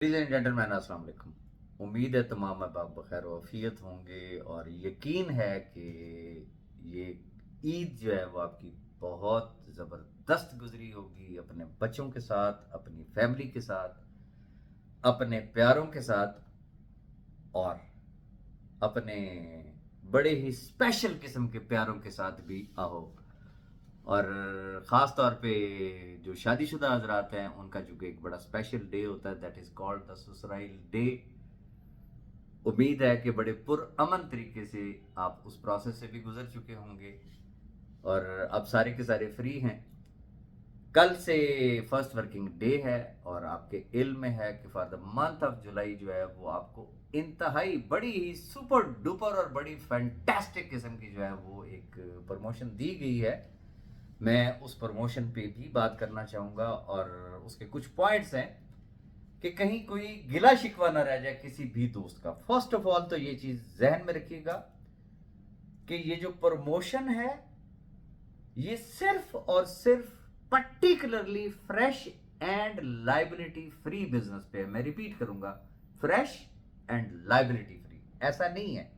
Ladies and gentleman अस्सलाम वालेकुम। उम्मीद है तमाम अहबाब बखैर वफ़ियत होंगे और यकीन है कि ये ईद जो है वो आपकी बहुत ज़बरदस्त गुजरी होगी, अपने बच्चों के साथ, अपनी फैमिली के साथ, अपने प्यारों के साथ और अपने बड़े ही स्पेशल किस्म के प्यारों के साथ भी आहो। और ख़ास तौर पे जो शादीशुदा हजरात हैं उनका जो कि एक बड़ा स्पेशल डे होता है, दैट इज़ कॉल्ड द ससुराइल डे। उम्मीद है कि बड़े पुरअमन तरीके से आप उस प्रोसेस से भी गुजर चुके होंगे और अब सारे के सारे फ्री हैं। कल से फर्स्ट वर्किंग डे है और आपके इल्म में है कि for the month of July जो है वो आपको इंतहाई बड़ी ही सुपर डुपर और बड़ी फैंटास्टिक किस्म की जो है वो एक प्रमोशन दी गई है। मैं उस प्रमोशन पे भी बात करना चाहूँगा और उसके कुछ पॉइंट्स हैं कि कहीं कोई गिला शिकवा ना रह जाए किसी भी दोस्त का। फर्स्ट ऑफ ऑल तो ये चीज़ जहन में रखिएगा कि ये जो प्रमोशन है ये सिर्फ और सिर्फ particularly fresh and liability free business पे है। मैं रिपीट करूंगा, फ्रेश एंड लाइबिलिटी फ्री। ऐसा नहीं है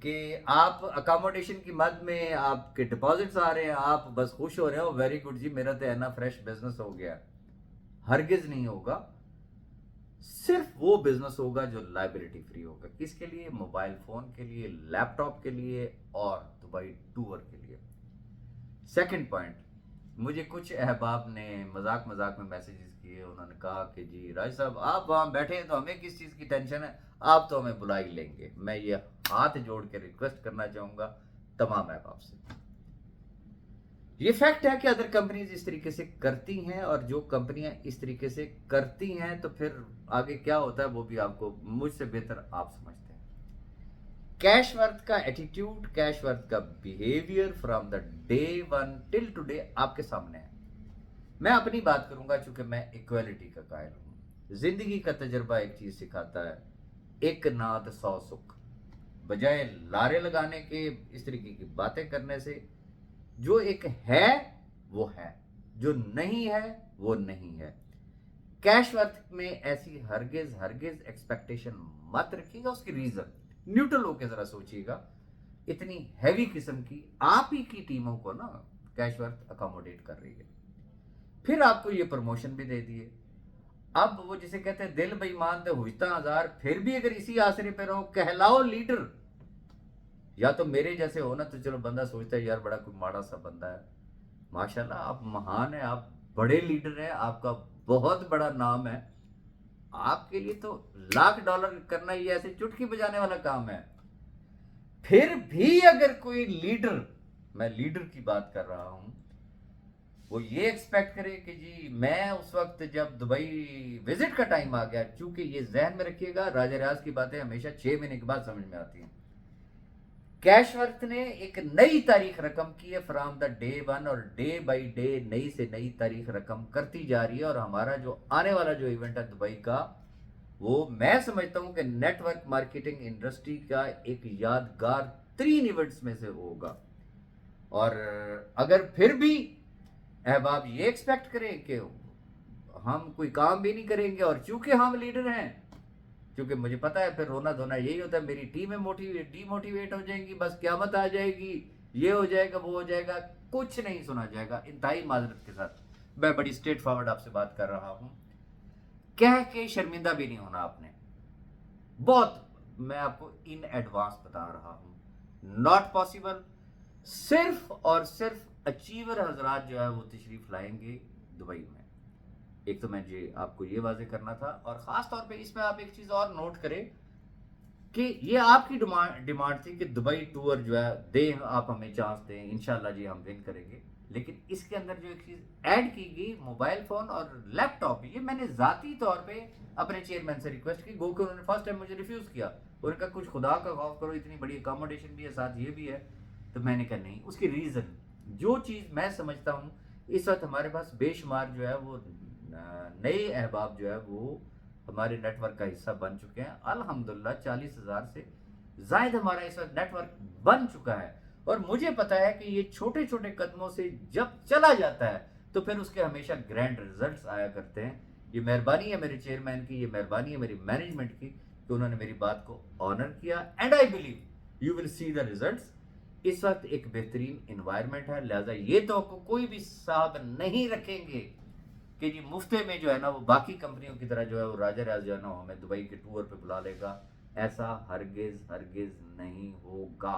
कि आप अकोमोडेशन की मद में आपके डिपॉजिट्स आ रहे हैं, आप बस खुश हो रहे हो, वेरी गुड जी मेरा तो है ना फ्रेश बिजनेस हो गया। हरगिज नहीं होगा। सिर्फ वो बिजनेस होगा जो लाइबिलिटी फ्री होगा। किसके लिए? मोबाइल फोन के लिए, लैपटॉप के लिए और दुबई टूर के लिए। सेकंड पॉइंट, मुझे कुछ अहबाब ने मजाक मजाक में मैसेजेस किए। उन्होंने कहा कि जी राज साहब आप वहाँ बैठे हैं तो हमें किस चीज़ की टेंशन है, आप तो हमें बुला ही लेंगे। मैं ये हाथ जोड़ के रिक्वेस्ट करना चाहूँगा तमाम अहबाब से। ये फैक्ट है कि अदर कंपनीज इस तरीके से करती हैं और जो कंपनियां इस तरीके से करती हैं तो फिर आगे क्या होता है वो भी आपको मुझसे बेहतर आप समझते हैं। कैश वर्थ का एटीट्यूड, कैश वर्थ का behaviour from the day one till today आपके सामने है। मैं अपनी बात करूंगा चूंकि मैं इक्वालिटी का कायल हूं। जिंदगी का तजर्बा एक चीज सिखाता है, एक नाद सौ सुख। बजाय लारे लगाने के, इस तरीके की बातें करने से, जो एक है वो है, जो नहीं है वो नहीं है। कैश वर्थ में ऐसी हरगिज हरगिज एक्सपेक्टेशन मत रखिएगा। उसकी रीजन न्यूट्रल होकर जरा सोचिएगा। इतनी हैवी किस्म की आप ही की टीमों को ना कैश वर्थ अकोमोडेट कर रही है। फिर आपको ये प्रमोशन भी दे दिए। अब वो जिसे कहते हैं दिल बेईमान तो हुजता हजार, फिर भी अगर इसी आसरे पे रहो, कहलाओ लीडर। या तो मेरे जैसे हो ना तो चलो बंदा सोचता है यार बड़ा कोई माड़ा सा बंदा है। माशाल्लाह आप महान है, आप बड़े लीडर हैं, आपका बहुत बड़ा नाम है। आपके लिए तो $1,00,000 करना ये ऐसे चुटकी बजाने वाला काम है। फिर भी अगर कोई लीडर, मैं लीडर की बात कर रहा हूं, वो ये एक्सपेक्ट करे कि जी मैं उस वक्त जब दुबई विजिट का टाइम आ गया, चूंकि ये जहन में रखिएगा राजा रियाज की बातें हमेशा 6 महीने के बाद समझ में आती हैं। कैशवर्थ ने एक नई तारीख रकम की है फ्रॉम द डे वन और डे बाई डे नई से नई तारीख रकम करती जा रही है। और हमारा जो आने वाला जो इवेंट है दुबई का, वो मैं समझता हूं कि नेटवर्क मार्केटिंग इंडस्ट्री का एक यादगार 3 इवेंट्स में से होगा। और अगर फिर भी अहबाब ये एक्सपेक्ट करें कि हम कोई काम भी नहीं करेंगे और चूंकि हम लीडर हैं, क्योंकि मुझे पता है फिर रोना धोना यही होता है, मेरी टीमें डीमोटिवेट हो जाएंगी, बस क्यामत आ जाएगी, ये हो जाएगा वो हो जाएगा, कुछ नहीं सुना जाएगा। इंतहाई माजरत के साथ मैं बड़ी स्ट्रेट फॉरवर्ड आपसे बात कर रहा हूं। कह के शर्मिंदा भी नहीं होना आपने। बहुत मैं आपको इन एडवांस बता रहा हूं, नॉट पॉसिबल। सिर्फ और सिर्फ अचीवर हजरात जो है वो तशरीफ लाएंगे दुबई में। एक तो मैं जी आपको ये वाजे करना था। और ख़ास तौर पे इसमें आप एक चीज़ और नोट करें कि ये आपकी डिमांड थी कि दुबई टूर जो है दें, आप हमें चांस दें, इंशाल्लाह जी हम विन करेंगे। लेकिन इसके अंदर जो एक चीज़ ऐड की गई, मोबाइल फ़ोन और लैपटॉप, ये मैंने ज़ाती तौर पे अपने चेयरमैन से रिक्वेस्ट की, गो कि उन्होंने फर्स्ट टाइम मुझे रिफ्यूज़ किया। उन्होंने कहा कुछ खुदा का खौफ करो, इतनी बड़ी अकोमोडेशन भी है, साथ ये भी है। तो मैंने कहा नहीं, उसकी रीज़न जो चीज़ मैं समझता हूँ, इस वक्त हमारे पास बेशुमार जो है वो नए अहबाब जो है वो हमारे नेटवर्क का हिस्सा बन चुके हैं। अल्हम्दुलिल्लाह 40,000 से जायद हमारा इस वक्त नेटवर्क बन चुका है। और मुझे पता है कि ये छोटे छोटे कदमों से जब चला जाता है तो फिर उसके हमेशा ग्रैंड रिजल्ट्स आया करते हैं। ये मेहरबानी है मेरे चेयरमैन की, ये मेहरबानी है मेरी मैनेजमेंट की कि उन्होंने मेरी बात को ऑनर किया, and I believe you will see the results. इस वक्त एक बेहतरीन इन्वायरमेंट है, लिहाजा ये तो कोई भी साहब नहीं रखेंगे कि जी मुफ्ते में जो है ना वो बाकी कंपनियों की तरह जो है वो राजा राज जो है ना हमें दुबई के टूर पे बुला लेगा। ऐसा हरगिज हरगिज नहीं होगा।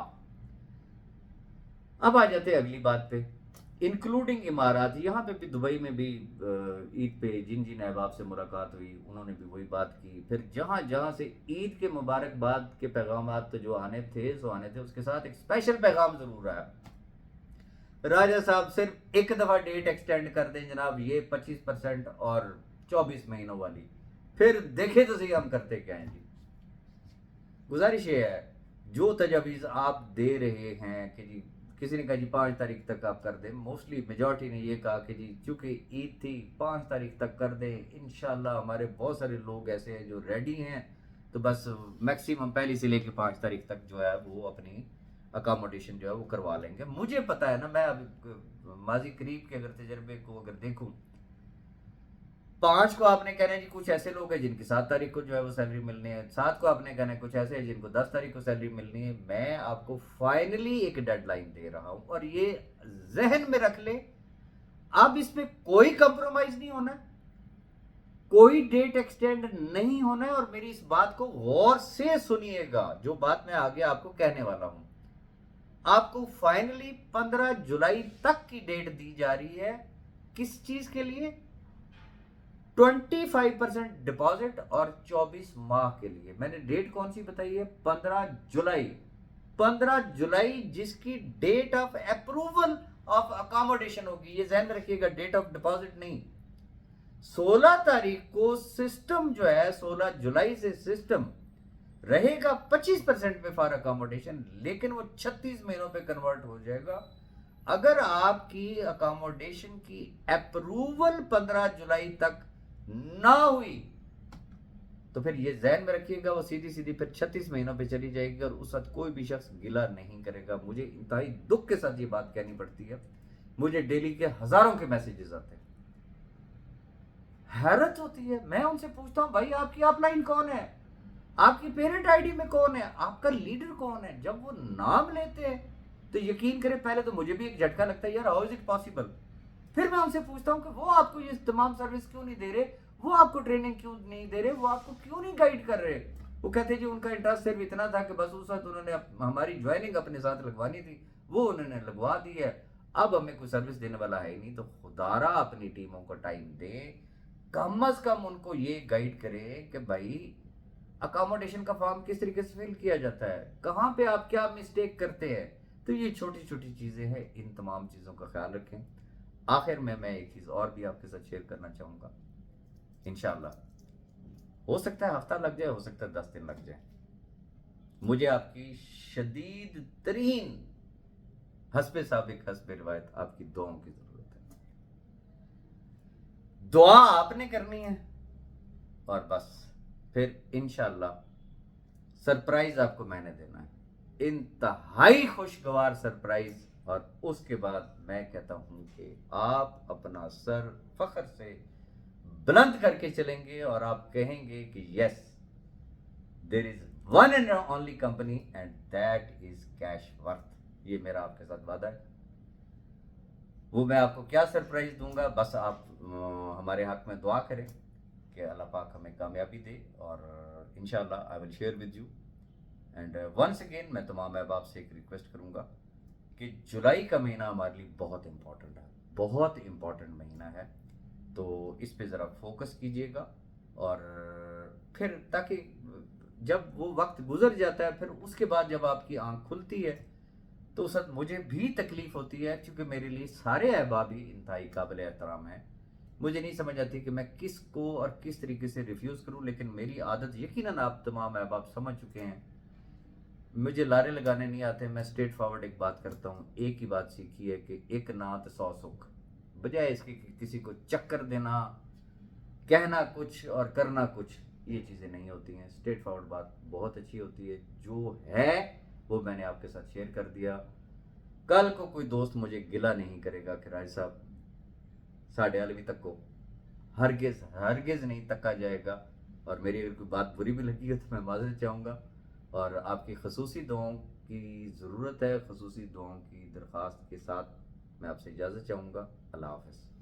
अब आ जाते हैं अगली बात पे, इंक्लूडिंग इमारात। यहाँ पे भी दुबई में भी ईद पे जिन जिन अहबाब से मुलाकात हुई उन्होंने भी वही बात की। फिर जहाँ जहाँ से ईद के मुबारकबाद के पैगाम तो जो आने थे सो आने थे, उसके साथ एक स्पेशल पैगाम जरूर आया। राजा साहब सिर्फ एक दफ़ा डेट एक्सटेंड कर दें जनाब, ये 25% और 24 महीनों वाली, फिर देखे तो सही हम करते क्या हैं जी। गुजारिश ये है जो तजावीज़ आप दे रहे हैं कि जी किसी ने कहा जी 5 तारीख तक आप कर दें, मोस्टली मेजॉरिटी ने ये कहा कि जी चूँकि ईद थी 5 तारीख तक कर दें, इंशाल्लाह हमारे बहुत सारे लोग ऐसे हैं जो रेडी हैं, तो बस मैक्सिमम पहली से लेकर 5 तारीख तक जो है वो अपनी अकामोडेशन जो है वो करवा लेंगे। मुझे पता है ना, मैं अब माजी करीब के अगर तजर्बे को अगर देखूं, 5 को आपने कहना है जी कुछ ऐसे लोग हैं जिनकी 7 तारीख को जो है वो सैलरी मिलनी है, 7 को आपने कहना है कुछ ऐसे हैं जिनको 10 तारीख को सैलरी मिलनी है। मैं आपको फाइनली एक डेडलाइन दे रहा हूं और ये जहन में रख ले, अब इसमें कोई कंप्रोमाइज नहीं होना, कोई डेट एक्सटेंड नहीं होना है। और मेरी इस बात को गौर से सुनिएगा, जो बात मैं आगे आपको कहने वाला हूं। आपको फाइनली 15 जुलाई तक की डेट दी जा रही है। किस चीज के लिए? 25% डिपॉजिट और 24 माह के लिए। मैंने डेट कौन सी बताई है? 15 जुलाई। 15 जुलाई जिसकी date of approval of accommodation होगी, ये ध्यान रखिएगा, डेट ऑफ डिपॉजिट नहीं। 16 तारीख को सिस्टम जो है, 16 जुलाई से सिस्टम रहेगा 25% पे फॉर अकोमोडेशन, लेकिन वो 36 महीनों पे कन्वर्ट हो जाएगा। अगर आपकी अकोमोडेशन की अप्रूवल 15 जुलाई तक ना हुई तो फिर ये ज़हन में रखिएगा वो सीधी सीधी फिर 36 महीनों पे चली जाएगी और उस वक्त कोई भी शख्स गिला नहीं करेगा। मुझे इंतहाई दुख के साथ ये बात कहनी पड़ती है, मुझे डेली के हजारों के मैसेजेस आते हैं, हैरत होती है। मैं उनसे पूछता हूं भाई आपकी अपलाइन कौन है, आपकी पेरेंट आईडी में कौन है, आपका लीडर कौन है? जब वो नाम लेते हैं तो यकीन करें पहले तो मुझे भी एक झटका लगता है, यार हाउ इज इट पॉसिबल। फिर मैं उनसे पूछता हूँ कि वो आपको ये तमाम सर्विस क्यों नहीं दे रहे, वो आपको ट्रेनिंग क्यों नहीं दे रहे, वो आपको क्यों नहीं गाइड कर रहे। वो कहते जी उनका इंटरेस्ट सिर्फ इतना था कि बस उस वक्त उन्होंने हमारी ज्वाइनिंग अपने साथ लगवानी थी, वो उन्होंने लगवा दी है, अब हमें कोई सर्विस देने वाला है ही नहीं। तो खुदारा अपनी टीमों को टाइम दे, कम अज कम उनको ये गाइड करे कि भाई अकोमोडेशन का फॉर्म किस तरीके से फिल किया जाता है, कहाँ पे आप क्या मिस्टेक करते हैं। तो ये छोटी छोटी चीज़ें हैं, इन तमाम चीज़ों का ख्याल रखें। आखिर में मैं एक चीज़ और भी आपके साथ शेयर करना चाहूँगा, इंशाल्लाह हो सकता है हफ्ता लग जाए, हो सकता है 10 दिन लग जाए, मुझे आपकी शदीद तरीन हस्बे साबिक हस्बे रिवायत आपकी दुआओं की ज़रूरत है। दुआ आपने करनी है और बस फिर इंशाल्लाह सरप्राइज आपको मैंने देना है, इंतहाई खुशगवार सरप्राइज। और उसके बाद मैं कहता हूं कि आप अपना सर फख्र से बुलंद करके चलेंगे और आप कहेंगे कि yes there is one and only company and that is cash worth. ये मेरा आपके साथ वादा है। वो मैं आपको क्या सरप्राइज दूंगा, बस आप हमारे हक में दुआ करें कि अल्लाह पाक हमें कामयाबी दे और इंशाल्लाह I will share with you. And once again मैं तमाम अहबाब से एक रिक्वेस्ट करूंगा कि जुलाई का महीना हमारे लिए बहुत इम्पोर्टेंट है, बहुत इम्पोर्टेंट महीना है, तो इस पे ज़रा फोकस कीजिएगा। और फिर ताकि जब वो वक्त गुजर जाता है फिर उसके बाद जब आपकी आंख खुलती है तो उस वक्त मुझे भी तकलीफ़ होती है, क्योंकि मेरे लिए सारे अहबाब ही इंतहाई काबिल एहतराम हैं। मुझे नहीं समझ आती कि मैं किस को और किस तरीके से रिफ्यूज़ करूं, लेकिन मेरी आदत यकीनन आप तमाम अहबाब समझ चुके हैं, मुझे लारे लगाने नहीं आते। मैं स्ट्रेट फॉरवर्ड एक बात करता हूँ, एक ही बात सीखी है कि एक नात 100 सुख, बजाय इसके किसी को चक्कर देना, कहना कुछ और करना कुछ, ये चीज़ें नहीं होती हैं। स्ट्रेट फॉरवर्ड बात बहुत अच्छी होती है, जो है वो मैंने आपके साथ शेयर कर दिया। कल को कोई दोस्त मुझे गिला नहीं करेगा कि राज साहब 11:30 तक को ہرگز ہرگز نہیں تکا جائے گا. اور میری اگر کوئی بات بری بھی لگی ہو تو میں معذرت چاہوں گا. اور آپ کی خصوصی دعاؤں کی ضرورت ہے، خصوصی دعاؤں کی درخواست کے ساتھ میں آپ سے اجازت چاہوں گا. اللہ حافظ.